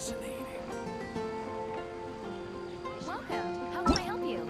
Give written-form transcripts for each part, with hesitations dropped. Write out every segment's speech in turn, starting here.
Fascinating. Welcome. How can I help you?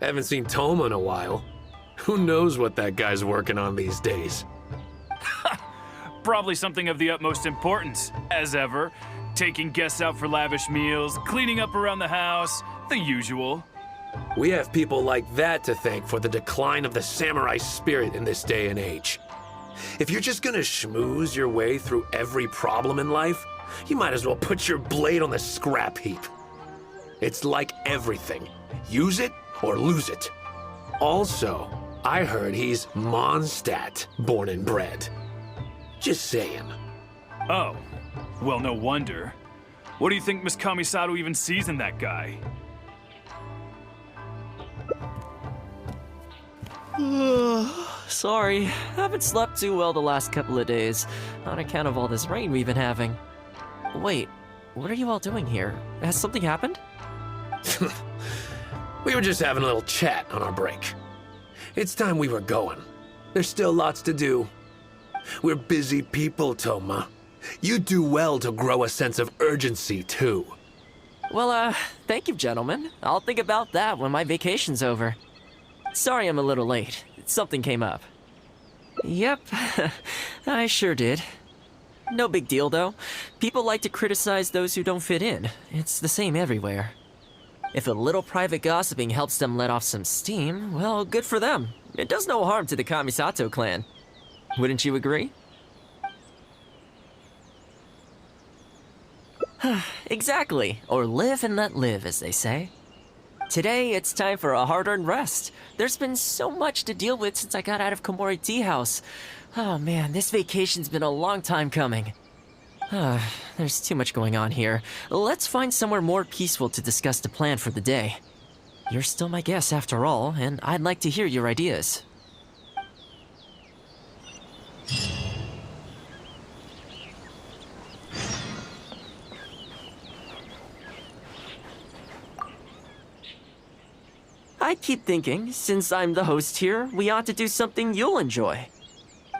Haven't seen Thoma in a while. Who knows what that guy's working on these days? Probably something of the utmost importance, as ever. Taking guests out for lavish meals, cleaning up around the house, the usual. We have people like that to thank for the decline of the samurai spirit in this day and age. If you're just gonna schmooze your way through every problem in life, you might as well put your blade on the scrap heap. It's like everything. Use it or lose it. Also, I heard he's Mondstadt, born and bred. Just saying. Oh, well, no wonder. What do you think Miss Kamisato even sees in that guy? Sorry, haven't slept too well the last couple of days, on account of all this rain we've been having. Wait, what are you all doing here? Has something happened? We were just having a little chat on our break. It's time we were going. There's still lots to do. We're busy people, Thoma. You do well to grow a sense of urgency, too. Well, thank you, gentlemen. I'll think about that when my vacation's over. Sorry I'm a little late. Something came up. Yep, I sure did. No big deal, though. People like to criticize those who don't fit in. It's the same everywhere. If a little private gossiping helps them let off some steam, well, good for them. It does no harm to the Kamisato clan. Wouldn't you agree? Exactly, or live and let live, as they say. Today, it's time for a hard-earned rest. There's been so much to deal with since I got out of Komori Tea House. Oh man, this vacation's been a long time coming. There's too much going on here. Let's find somewhere more peaceful to discuss the plan for the day. You're still my guest after all, and I'd like to hear your ideas. I keep thinking, since I'm the host here, we ought to do something you'll enjoy.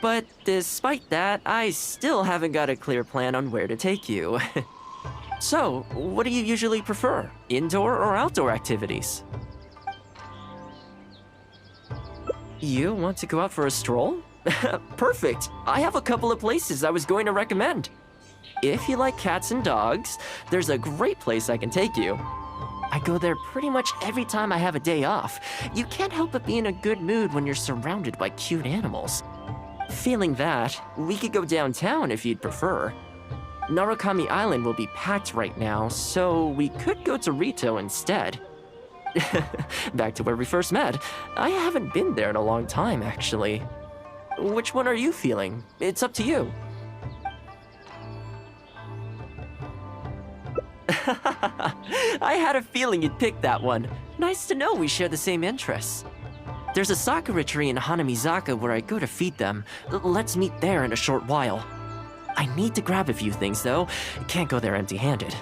But despite that, I still haven't got a clear plan on where to take you. So, what do you usually prefer? Indoor or outdoor activities? You want to go out for a stroll? Perfect! I have a couple of places I was going to recommend. If you like cats and dogs, there's a great place I can take you. I go there pretty much every time I have a day off. You can't help but be in a good mood when you're surrounded by cute animals. Feeling that, we could go downtown if you'd prefer. Narukami Island will be packed right now, so we could go to Rito instead. Back to where we first met. I haven't been there in a long time, actually. Which one are you feeling? It's up to you. I had a feeling you'd pick that one. Nice to know we share the same interests. There's a sakura tree in Hanamizaka where I go to feed them. Let's meet there in a short while. I need to grab a few things, though. Can't go there empty-handed.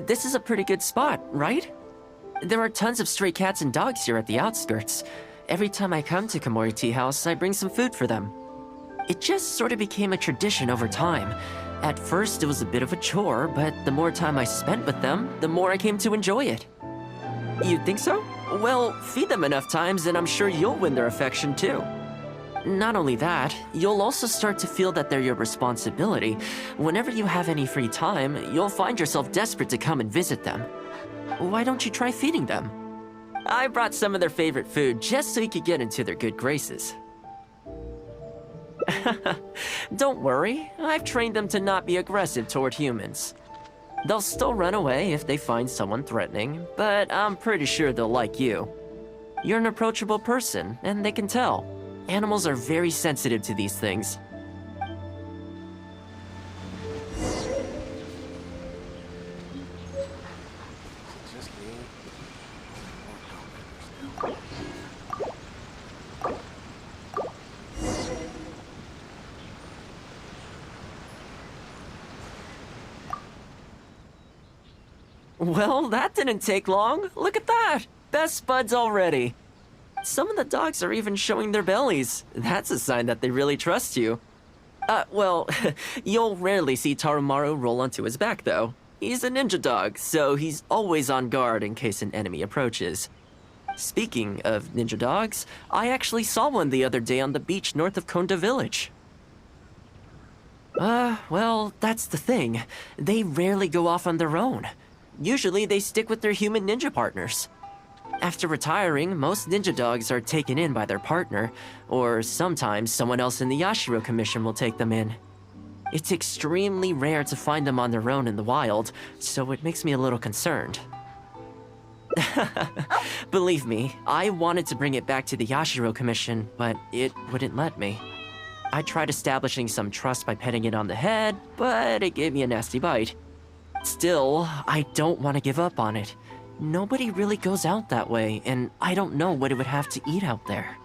This is a pretty good spot, right? There are tons of stray cats and dogs here at the outskirts. Every time I come to Komori Tea House, I bring some food for them. It just sort of became a tradition over time. At first, it was a bit of a chore, but the more time I spent with them, the more I came to enjoy it. You think so? Well, feed them enough times and I'm sure you'll win their affection too. Not only that, you'll also start to feel that they're your responsibility. Whenever you have any free time, you'll find yourself desperate to come and visit them. Why don't you try feeding them? I brought some of their favorite food just so you could get into their good graces. Don't worry, I've trained them to not be aggressive toward humans. They'll still run away if they find someone threatening, but I'm pretty sure they'll like you. You're an approachable person, and they can tell. Animals are very sensitive to these things. Well, that didn't take long. Look at that! Best buds already. Some of the dogs are even showing their bellies. That's a sign that they really trust you. Well, you'll rarely see Tarumaru roll onto his back, though. He's a ninja dog, so he's always on guard in case an enemy approaches. Speaking of ninja dogs, I actually saw one the other day on the beach north of Konda Village. Well, that's the thing. They rarely go off on their own. Usually they stick with their human ninja partners. After retiring, most ninja dogs are taken in by their partner, or sometimes someone else in the Yashiro Commission will take them in. It's extremely rare to find them on their own in the wild, so it makes me a little concerned. Believe me, I wanted to bring it back to the Yashiro Commission, but it wouldn't let me. I tried establishing some trust by petting it on the head, but it gave me a nasty bite. Still, I don't want to give up on it. Nobody really goes out that way, and I don't know what it would have to eat out there.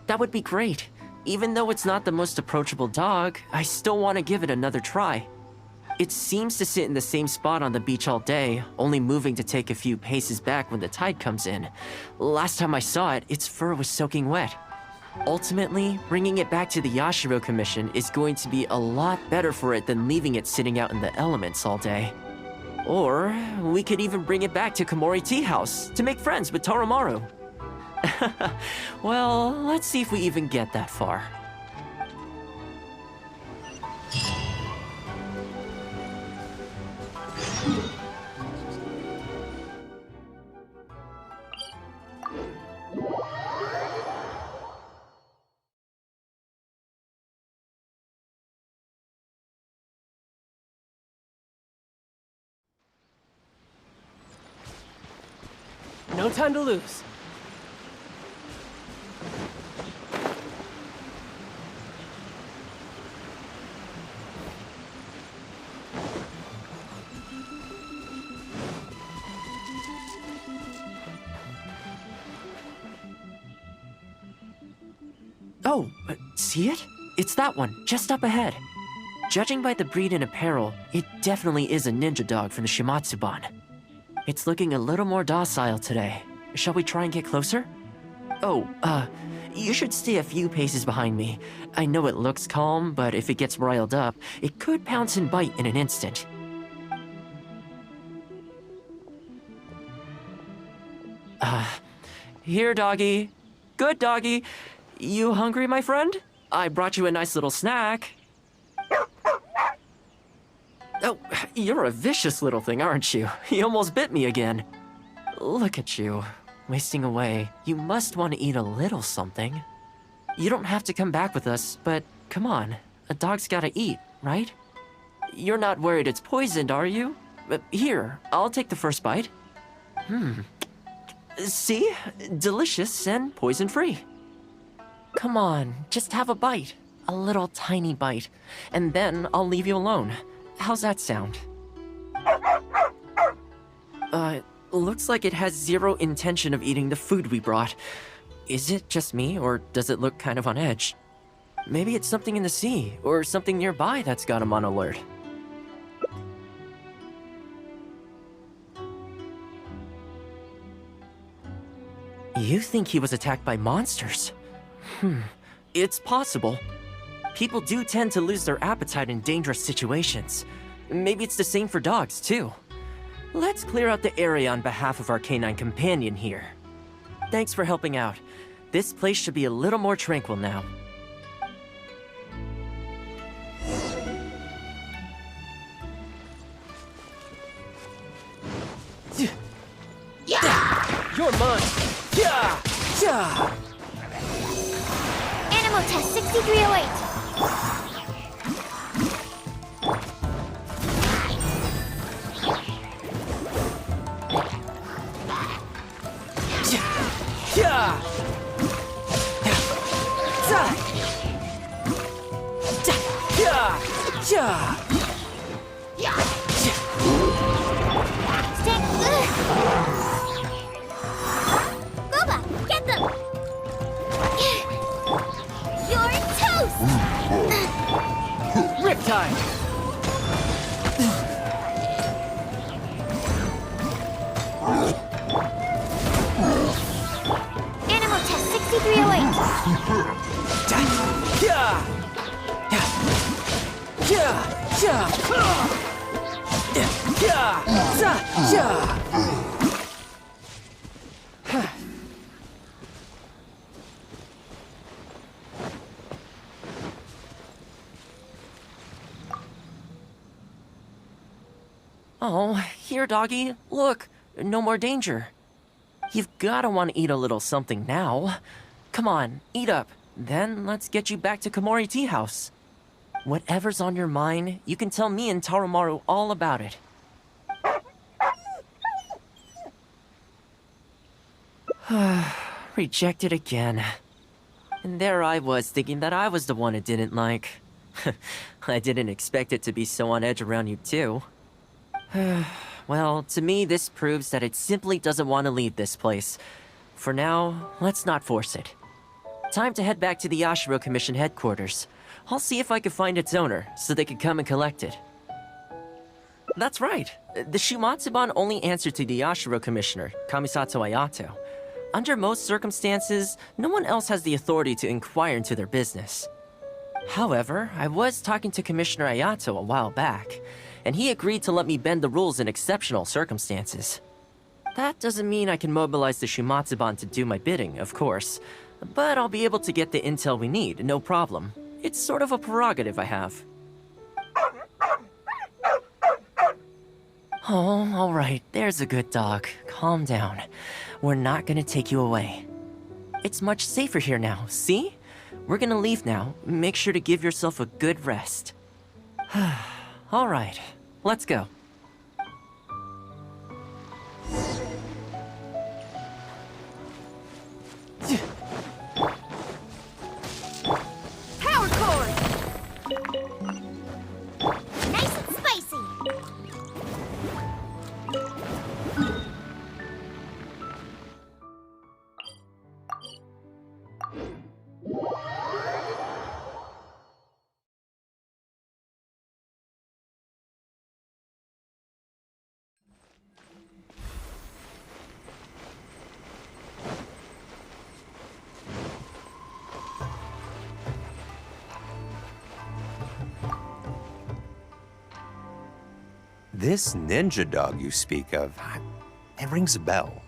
That would be great. Even though it's not the most approachable dog, I still want to give it another try. It seems to sit in the same spot on the beach all day, only moving to take a few paces back when the tide comes in. Last time I saw it, its fur was soaking wet. Ultimately, bringing it back to the Yashiro Commission is going to be a lot better for it than leaving it sitting out in the elements all day. Or, we could even bring it back to Komori Tea House to make friends with Tarumaru. Well, let's see if we even get that far. No time to lose. Oh, see it? It's that one, just up ahead. Judging by the breed and apparel, it definitely is a ninja dog from the Shimatsuban. It's looking a little more docile today. Shall we try and get closer? Oh, you should stay a few paces behind me. I know it looks calm, but if it gets riled up, it could pounce and bite in an instant. Here, doggy. Good doggy. You hungry, my friend? I brought you a nice little snack. Oh, you're a vicious little thing, aren't you? You almost bit me again. Look at you, wasting away. You must want to eat a little something. You don't have to come back with us, but come on. A dog's gotta eat, right? You're not worried it's poisoned, are you? Here, I'll take the first bite. See? Delicious and poison-free. Come on, just have a bite. A little tiny bite. And then I'll leave you alone. How's that sound? Looks like it has zero intention of eating the food we brought. Is it just me, or does it look kind of on edge? Maybe it's something in the sea, or something nearby that's got him on alert. You think he was attacked by monsters? It's possible. People do tend to lose their appetite in dangerous situations. Maybe it's the same for dogs, too. Let's clear out the area on behalf of our canine companion here. Thanks for helping out. This place should be a little more tranquil now. You're mine. Yeah! Yeah! Animal Test 6308. Yeah! Boba, get them! You're toast! Riptide. Animal Test 6308. Oh, here, doggy. Look, no more danger. You've gotta want to eat a little something now. Come on, eat up. Then let's get you back to Komori Tea House. Whatever's on your mind, you can tell me and Tarumaru all about it. Rejected again. And there I was, thinking that I was the one it didn't like. I didn't expect it to be so on edge around you, too. Well, to me, this proves that it simply doesn't want to leave this place. For now, let's not force it. Time to head back to the Yashiro Commission headquarters. I'll see if I can find its owner, so they can come and collect it. That's right. The Shumatsuban only answer to the Yashiro Commissioner, Kamisato Ayato. Under most circumstances, no one else has the authority to inquire into their business. However, I was talking to Commissioner Ayato a while back, and he agreed to let me bend the rules in exceptional circumstances. That doesn't mean I can mobilize the Shumatsuban to do my bidding, of course, but I'll be able to get the intel we need, no problem. It's sort of a prerogative I have. Oh, alright, there's a good dog. Calm down. We're not gonna take you away. It's much safer here now, see? We're gonna leave now. Make sure to give yourself a good rest. Alright, let's go. Power cord! Nice and spicy! This ninja dog you speak of, it rings a bell.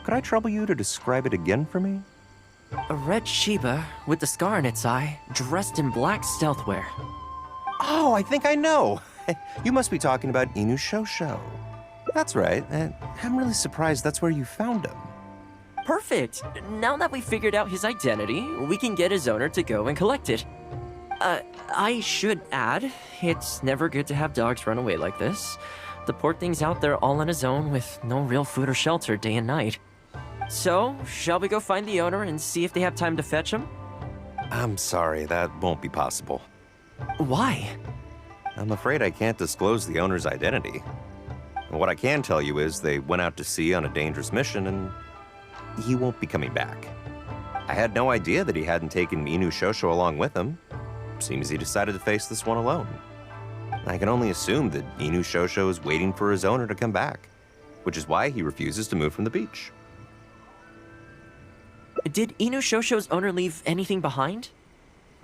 Could I trouble you to describe it again for me? A red Shiba with the scar in its eye, dressed in black stealth wear. Oh, I think I know. You must be talking about Inu Shosho. That's right. I'm really surprised that's where you found him. Perfect! Now that we figured out his identity, we can get his owner to go and collect it. I should add, it's never good to have dogs run away like this. The poor thing's out there all on his own with no real food or shelter day and night. So, shall we go find the owner and see if they have time to fetch him? I'm sorry, that won't be possible. Why? I'm afraid I can't disclose the owner's identity. What I can tell you is they went out to sea on a dangerous mission and he won't be coming back. I had no idea that he hadn't taken Inu Shosho along with him. Seems he decided to face this one alone. I can only assume that Inu Shosho is waiting for his owner to come back, which is why he refuses to move from the beach. Did Inu Shosho's owner leave anything behind?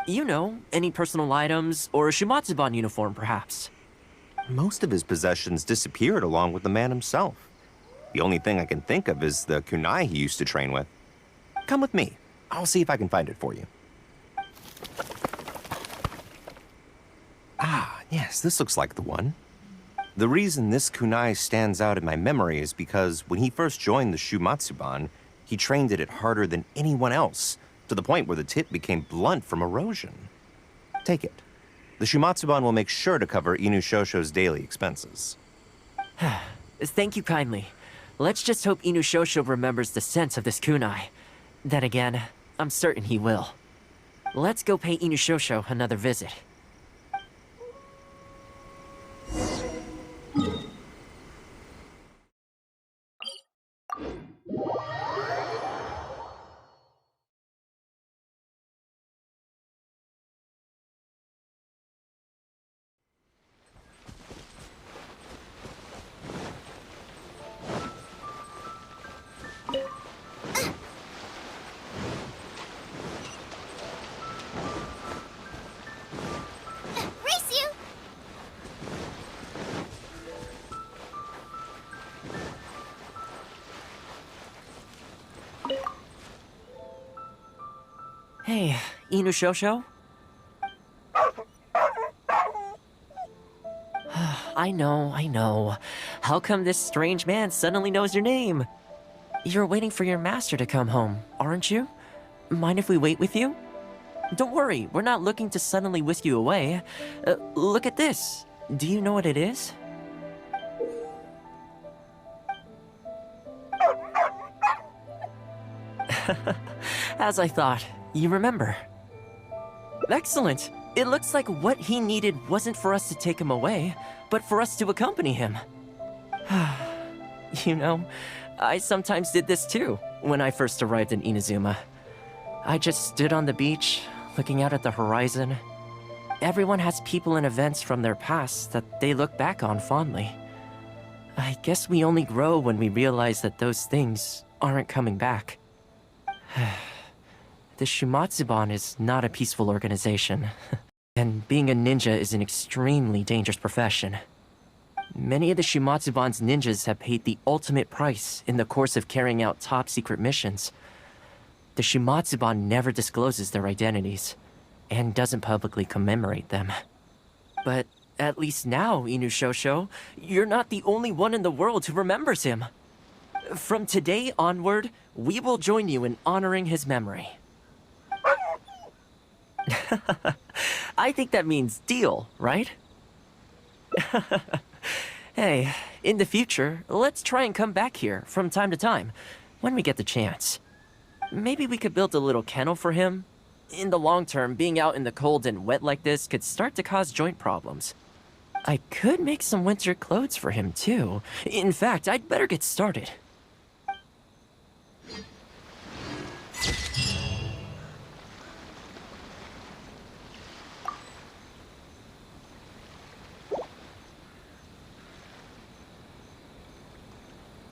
You know, any personal items, or a Shumatsuban uniform, perhaps? Most of his possessions disappeared along with the man himself. The only thing I can think of is the kunai he used to train with. Come with me. I'll see if I can find it for you. Ah, yes, this looks like the one. The reason this kunai stands out in my memory is because when he first joined the Shumatsuban, he trained it harder than anyone else, to the point where the tip became blunt from erosion. Take it. The Shumatsuban will make sure to cover Inu Shosho's daily expenses. Thank you kindly. Let's just hope Inu Shosho remembers the sense of this kunai. Then again, I'm certain he will. Let's go pay Inu Shosho another visit. Race you! Hey, Inu Shosho? I know. How come this strange man suddenly knows your name? You're waiting for your master to come home, aren't you? Mind if we wait with you? Don't worry, we're not looking to suddenly whisk you away. Look at this. Do you know what it is? As I thought, you remember. Excellent! It looks like what he needed wasn't for us to take him away, but for us to accompany him. You know, I sometimes did this too, when I first arrived in Inazuma. I just stood on the beach, looking out at the horizon. Everyone has people and events from their past that they look back on fondly. I guess we only grow when we realize that those things aren't coming back. The Shumatsuban is not a peaceful organization, and being a ninja is an extremely dangerous profession. Many of the Shumatsuban's ninjas have paid the ultimate price in the course of carrying out top-secret missions. The Shumatsuban never discloses their identities, and doesn't publicly commemorate them. But at least now, Inu Shosho, you're not the only one in the world who remembers him. From today onward, we will join you in honoring his memory. I think that means deal, right? Hey, in the future, let's try and come back here from time to time, when we get the chance. Maybe we could build a little kennel for him. In the long term, being out in the cold and wet like this could start to cause joint problems. I could make some winter clothes for him too. In fact, I'd better get started.